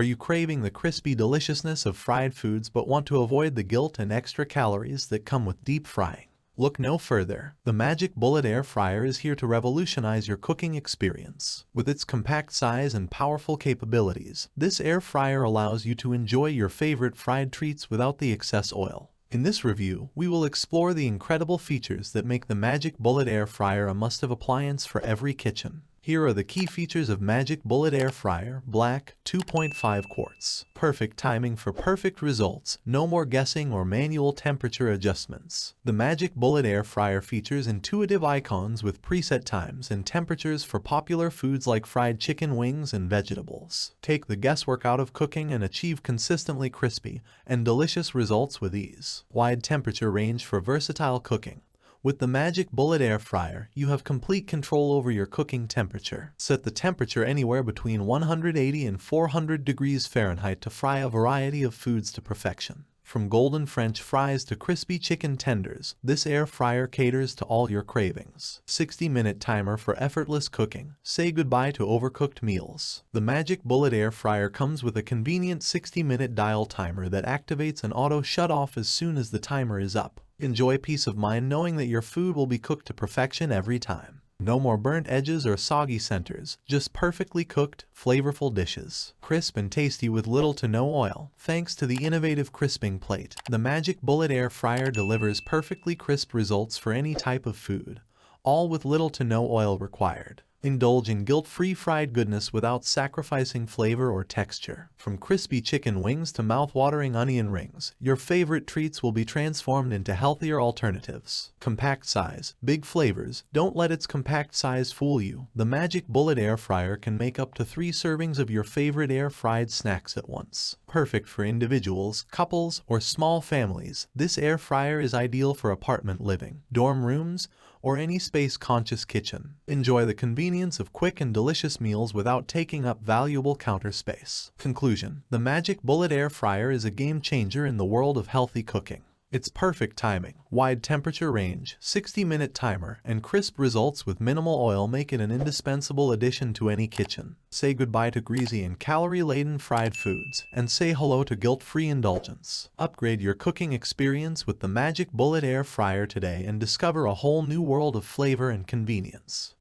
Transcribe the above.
Are you craving the crispy deliciousness of fried foods but want to avoid the guilt and extra calories that come with deep frying? Look no further. The Magic Bullet Air Fryer is here to revolutionize your cooking experience. With its compact size and powerful capabilities, this air fryer allows you to enjoy your favorite fried treats without the excess oil. In this review, we will explore the incredible features that make the Magic Bullet Air Fryer a must-have appliance for every kitchen. Here are the key features of Magic Bullet Air Fryer, Black, 2.5 quarts. Perfect timing for perfect results, no more guessing or manual temperature adjustments. The Magic Bullet Air Fryer features intuitive icons with preset times and temperatures for popular foods like fried chicken wings and vegetables. Take the guesswork out of cooking and achieve consistently crispy and delicious results with ease. Wide temperature range for versatile cooking. With the Magic Bullet Air Fryer, you have complete control over your cooking temperature. Set the temperature anywhere between 180 and 400 degrees Fahrenheit to fry a variety of foods to perfection. From golden French fries to crispy chicken tenders, this air fryer caters to all your cravings. 60-minute timer for effortless cooking. Say goodbye to overcooked meals. The Magic Bullet Air Fryer comes with a convenient 60-minute dial timer that activates an auto shut-off as soon as the timer is up. Enjoy peace of mind knowing that your food will be cooked to perfection every time. No more burnt edges or soggy centers, just perfectly cooked, flavorful dishes. Crisp and tasty with little to no oil. Thanks to the innovative crisping plate, the Magic Bullet Air Fryer delivers perfectly crisp results for any type of food, all with little to no oil required. Indulge in guilt-free fried goodness without sacrificing flavor or texture. From crispy chicken wings to mouth-watering onion rings, your favorite treats will be transformed into healthier alternatives. Compact size, big flavors. Don't let its compact size fool you. The Magic Bullet Air Fryer can make up to 3 servings of your favorite air-fried snacks at once. Perfect for individuals, couples, or small families, this air fryer is ideal for apartment living, dorm rooms, or any space-conscious kitchen. Enjoy the convenience of quick and delicious meals without taking up valuable counter space. Conclusion: the Magic Bullet Air Fryer is a game-changer in the world of healthy cooking. Its perfect timing, wide temperature range, 60-minute timer, and crisp results with minimal oil make it an indispensable addition to any kitchen. Say goodbye to greasy and calorie-laden fried foods, and say hello to guilt-free indulgence. Upgrade your cooking experience with the Magic Bullet Air Fryer today and discover a whole new world of flavor and convenience.